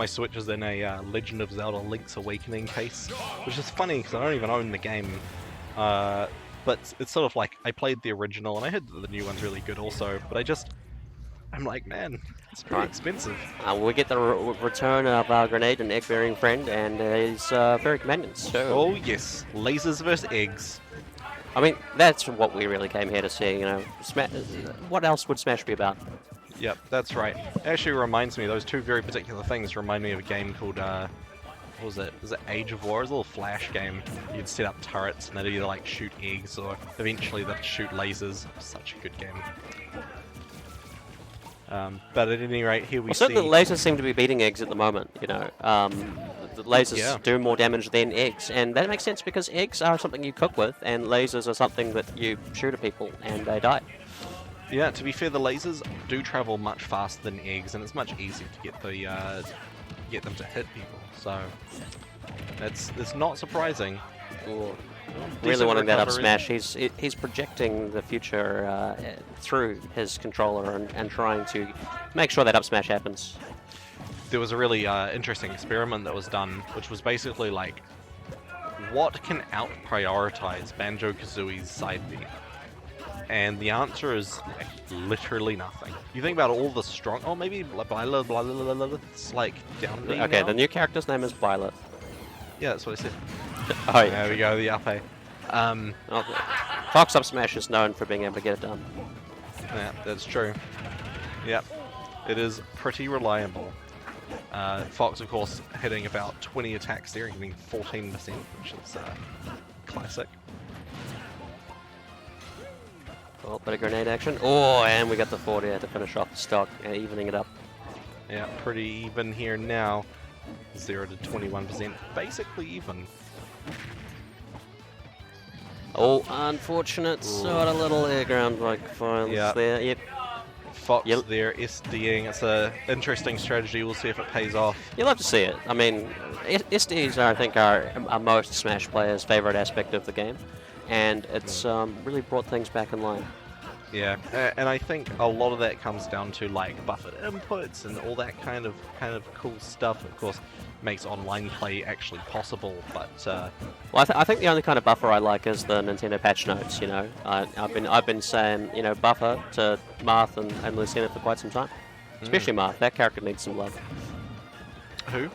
my Switch is in a Legend of Zelda Link's Awakening case, which is funny because I don't even own the game. But it's sort of like, I played the original, and I heard that the new one's really good also, but I'm like, man, it's pretty expensive. We get the return of our grenade and egg-bearing friend, and his fairy companions. So. Oh yes, lasers versus eggs. I mean, that's what we really came here to see, you know. What else would Smash be about? Yep, that's right. It actually reminds me, those two very particular things remind me of a game called, what was it? Was it Age of War? It was a little flash game. You'd set up turrets and they'd either like shoot eggs or eventually they'd shoot lasers. Such a good game. But at any rate, here we see... Certainly lasers seem to be beating eggs at the moment, you know. The lasers do more damage than eggs, and that makes sense because eggs are something you cook with, and lasers are something that you shoot at people and they die. Yeah, to be fair, the lasers do travel much faster than eggs, and it's much easier to get them to hit people. So it's not surprising. Ooh. Really wanting that up smash. He's projecting the future through his controller and trying to make sure that up smash happens. There was a really interesting experiment that was done, which was basically like, what can out-prioritize Banjo-Kazooie's side B? And the answer is like, literally nothing. You think about all the strong... Oh, maybe Byleth, blah, blah, blah, blah, it's like down B Okay, now? the new character's name is Byleth. Yeah, that's what I said. Oh, yeah. There we go, the up A. Fox up smash is known for being able to get it done. Yeah, that's true. Yep, it is pretty reliable. Fox, of course, hitting about 20 attacks there and getting 14%, which is classic. Oh, bit of grenade action. Oh, and we got the 40 to finish off the stock, evening it up. Yeah, pretty even here now. 0 to 21%, basically even. Oh, unfortunate sort of little air ground microphones there. Yep. Fox there SDing. It's a interesting strategy. We'll see if it pays off. You'll have to see it. I mean, SDs I think are most Smash players' favorite aspect of the game, and it's really brought things back in line. Yeah, and I think a lot of that comes down to like buffered inputs and all that kind of cool stuff. Of course, makes online play actually possible. But well, I think the only kind of buffer I like is the Nintendo patch notes. You know, I've been saying buffer to Marth and Lucina for quite some time, especially Marth. That character needs some love. Who?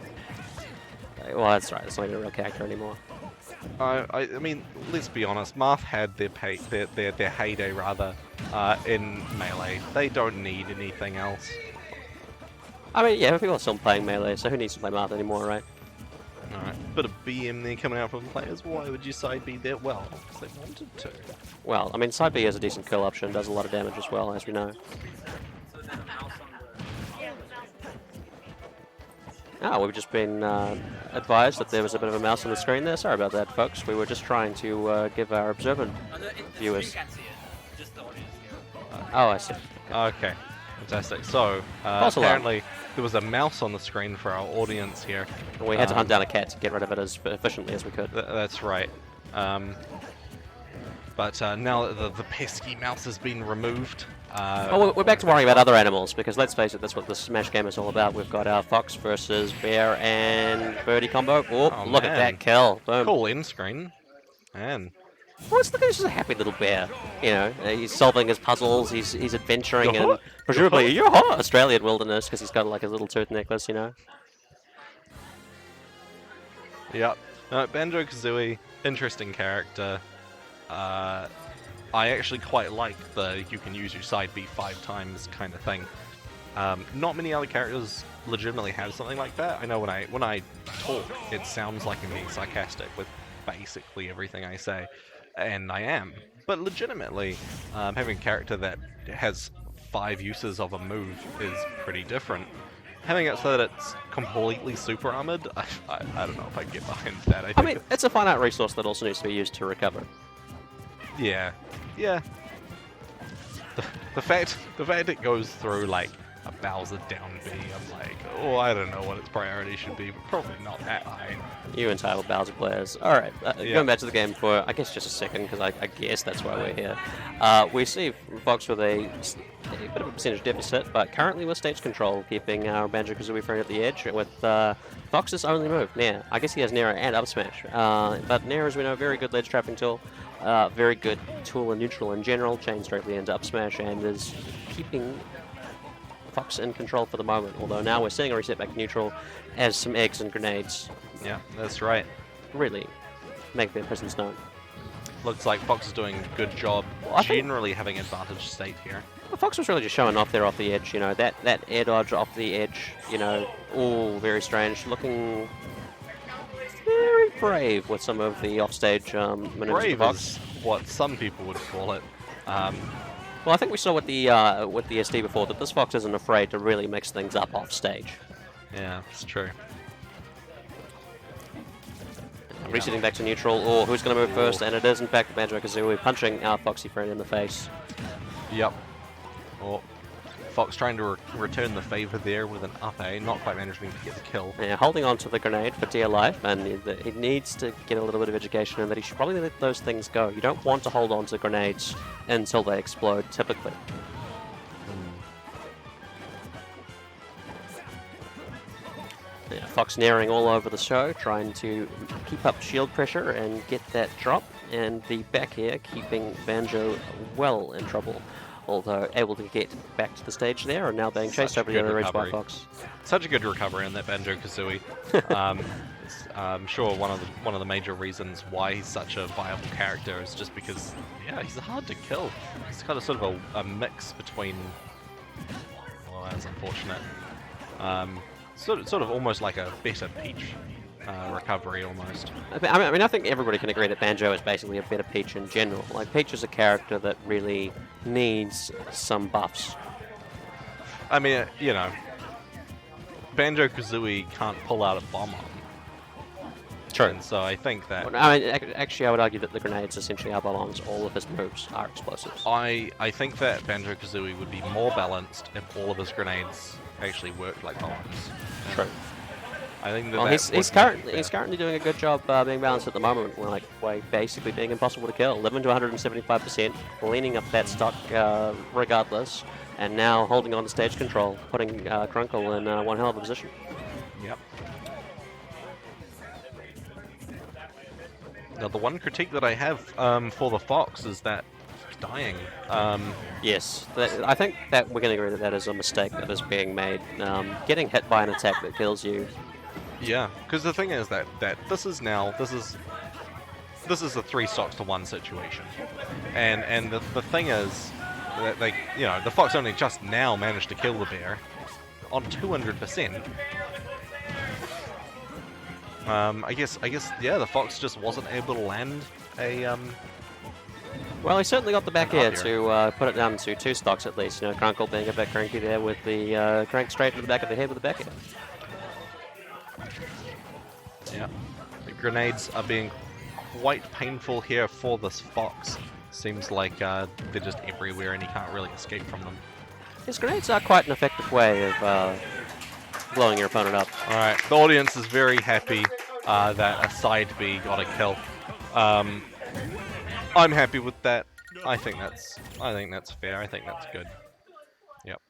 Well, that's right. It's not even a real character anymore. I mean, let's be honest. Marth had their heyday rather in Melee. They don't need anything else. I mean, yeah, people are still playing Melee, so who needs to play Marth anymore, right? Alright, bit of BM there coming out from players. Why would you side B there? Well, because they wanted to. Well, I mean, side B is a decent kill option, does a lot of damage as well, as we know. We've just been advised that there was a bit of a mouse on the screen there. Sorry about that, folks. We were just trying to give our observant viewers... Oh, I see. Okay, fantastic. So, apparently there was a mouse on the screen for our audience here. We had to hunt down a cat to get rid of it as efficiently as we could. That's right. But now that the pesky mouse has been removed... well, we're back to worrying about other animals, because let's face it, that's what the Smash game is all about. We've got our fox versus bear and birdie combo. Oh, look at that kill. Boom. Cool end screen. Man. Well, it's just a happy little bear. You know, he's solving his puzzles, he's adventuring in, presumably, Australian wilderness, because he's got like a little tooth necklace, you know. Yep. Banjo-Kazooie, interesting character. I actually quite like the you can use your side B 5 times kind of thing. Not many other characters legitimately have something like that. I know when I talk, it sounds like I'm being sarcastic with basically everything I say, and I am. But legitimately, having a character that has 5 uses of a move is pretty different. Having it so that it's completely super armored, I don't know if I can get behind that. I mean, it's a finite resource that also needs to be used to recover. Yeah. The fact it goes through like a Bowser down B. I'm like, oh, I don't know what its priority should be, but probably not that high. You entitled Bowser players. Alright, Yeah. going back to the game for, I guess, just a second, because I guess that's why we're here. We see Fox with a bit of a percentage deficit, but currently with stage control, keeping our Banjo-Kazooie friend at the edge with Fox's only move, Nair. I guess he has Nair and up smash, but Nair, as we know, very good ledge trapping tool, very good tool in neutral in general, chains directly into up smash, and is keeping Fox in control for the moment, although now we're seeing a reset back to neutral as some eggs and grenades Yeah, that's right. really make their presence known. Looks like Fox is doing a good job Well, I think- generally having advantage state here. Well, Fox was really just showing off there off the edge, you know, that air dodge off the edge, you know, all very strange, looking very brave with some of the offstage maneuvers of Brave Fox. is what some people would call it. Well, I think we saw with the SD before that this Fox isn't afraid to really mix things up off stage. Yeah, it's true. Resetting back to neutral, or who's going to move first? And it is, in fact, Banjo-Kazooie punching our Foxy friend in the face. Yep. Oh, Fox trying to return the favor there with an up A, not quite managing to get the kill. Yeah, holding on to the grenade for dear life, and he needs to get a little bit of education in that he should probably let those things go. You don't want to hold on to grenades until they explode, typically. Yeah, Fox naring all over the show, trying to keep up shield pressure and get that drop, and the back air keeping Banjo well in trouble. Although able to get back to the stage there, and now being chased Such over the good other edge by recovery. Fox. Such a good recovery on that Banjo-Kazooie. I'm sure one of the major reasons why he's such a viable character is just because, yeah, he's hard to kill. He's kind of sort of a mix between. Well, that's unfortunate. Sort of almost like a better Peach recovery almost. I mean, I think everybody can agree that Banjo is basically a better Peach in general. Like, Peach is a character that really needs some buffs. I mean, you know, Banjo-Kazooie can't pull out a bomb on. True. And so I think that I mean, actually, I would argue that the grenades essentially are bombs. All of his moves are explosives. I think that Banjo-Kazooie would be more balanced if all of his grenades actually worked like bombs. True. I think that Well, that he's currently doing a good job being balanced at the moment. We're like basically being impossible to kill. 11 to 175%, cleaning up that stock regardless, and now holding on to stage control, putting Crunkle in one hell of a position. Yep. Now the one critique that I have for the Fox is that he's dying. Yes, I think that we're going to agree that that is a mistake that is being made. Getting hit by an attack that kills you. Yeah, because the thing is that this is a 3 stocks to 1 situation, and the thing is that the Fox only just now managed to kill the bear on 200%. I guess yeah, the Fox just wasn't able to land a Well, he certainly got the back An air up to put it down to 2 stocks at least. You know, Crunkle being a bit cranky there with the crank straight to the back of the head with the back air. Yeah, the grenades are being quite painful here for this Fox. Seems like they're just everywhere and he can't really escape from them. His grenades are quite an effective way of blowing your opponent up. Alright, the audience is very happy that a side B got a kill. I'm happy with that. I think that's fair. I think that's good. Yep.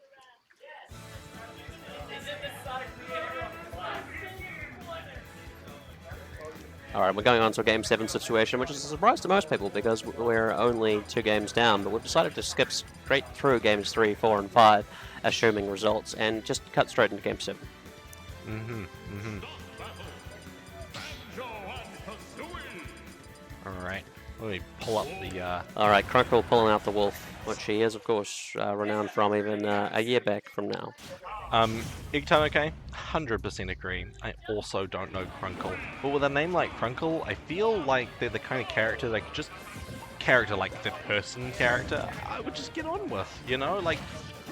Alright, we're going on to a Game 7 situation, which is a surprise to most people because we're only 2 games down, but we've decided to skip straight through Games 3, 4, and 5, assuming results, and just cut straight into Game 7. Alright. Let me pull up the Alright, Crunkle pulling out the wolf, which he is, of course, renowned from even a year back from now. Eggtime, okay? 100% agree. I also don't know Crunkle. But with a name like Crunkle, I feel like they're the kind of character that like fifth-person character, I would just get on with, you know? Like,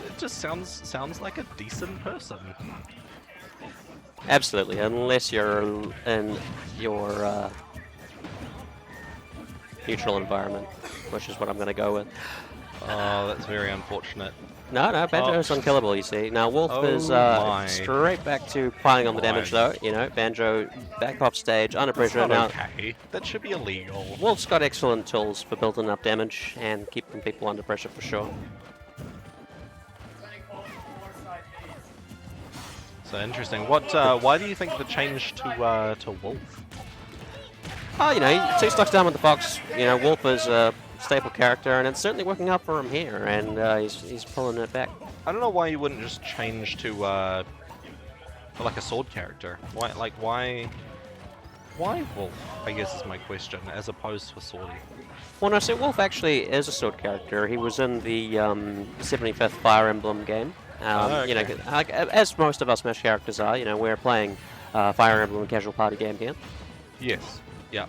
it just sounds like a decent person. Absolutely, unless you're in your neutral environment, which is what I'm going to go with. Oh, that's very unfortunate. No, Banjo's unkillable, you see. Now, Wolf is my. straight back to piling on the damage, though. You know, Banjo back off stage, under That's pressure. not Now, okay. That should be illegal. Wolf's got excellent tools for building up damage and keeping people under pressure for sure. So interesting. What? Why do you think the change to Wolf? Oh, you know, he 2 stocks down with the Fox. You know, Wolf is a staple character, and it's certainly working out for him here, and he's pulling it back. I don't know why you wouldn't just change to like a sword character. Why Wolf? I guess is my question, as opposed to a swordy. Well, no, so Wolf actually is a sword character. He was in the 75th Fire Emblem game. Okay. You know, like, as most of our Smash characters are, you know, we're playing Fire Emblem casual party game here. Yes. Yeah.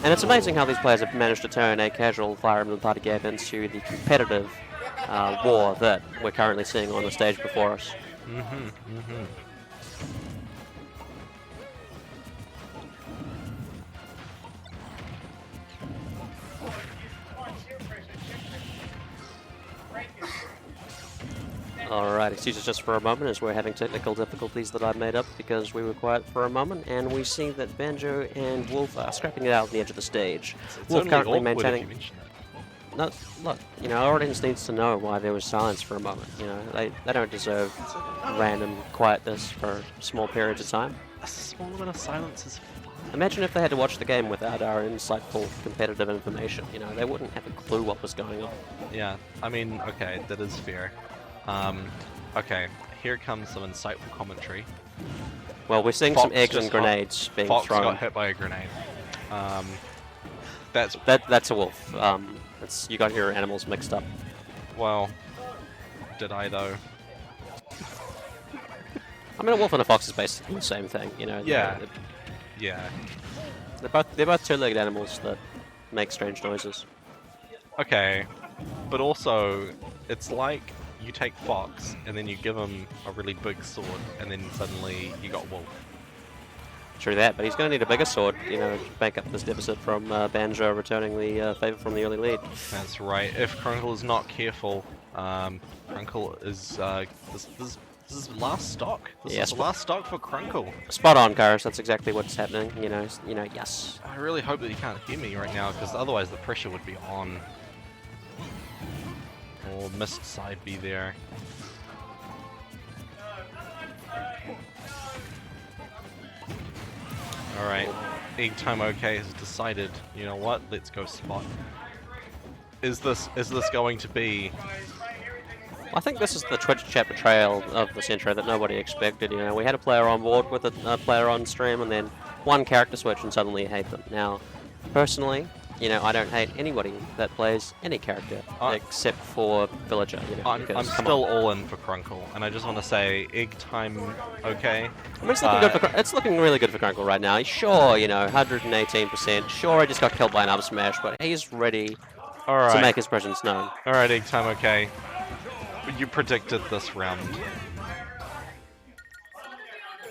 And it's amazing how these players have managed to turn a casual Fire Emblem party game into the competitive war that we're currently seeing on the stage before us. Alright, excuse us just for a moment as we're having technical difficulties that I've made up because we were quiet for a moment, and we see that Banjo and Wolf are scrapping it out on the edge of the stage. It's Wolf only currently awkward if maintaining... you mention it. No, look, you know, our audience needs to know why there was silence for a moment. You know, they don't deserve random quietness for small periods of time. A small bit of silence is fine. Imagine if they had to watch the game without our insightful competitive information. You know, they wouldn't have a clue what was going on. Yeah, I mean, okay, that is fair. Okay, here comes some insightful commentary. Well, we're seeing some eggs and grenades being Fox thrown. got hit by a grenade. That's a wolf. You got your animals mixed up. Well, did I though? I mean, a wolf and a fox is basically the same thing. You know. Yeah. Yeah. They're both two-legged animals that make strange noises. Okay, but also, it's like you take Fox and then you give him a really big sword, and then suddenly you got Wolf. True that, but he's going to need a bigger sword, you know, to make up this deficit from Banjo returning the favor from the early lead. That's right. If Crunkle is not careful, Crunkle is this is last stock. This is the last stock for Crunkle. Spot on, Karis. That's exactly what's happening. You know, yes. I really hope that he can't hear me right now, because otherwise the pressure would be on. Or missed side B there. Alright, Egg Time OK has decided, you know what, let's go spot. Is this going to be... I think this is the Twitch chat betrayal of the Centro that nobody expected. You know, we had a player on board with a player on stream, and then one character switch, and suddenly you hate them. Now, personally, you know, I don't hate anybody that plays any character except for Villager. You know, I'm still all in for Crunkle, and I just want to say, Egg Time OK. I mean, it's looking really good for Crunkle right now. Sure, you know, 118%. Sure, he just got killed by an up smash, but he's ready to make his presence known. Alright, Egg Time OK. You predicted this round.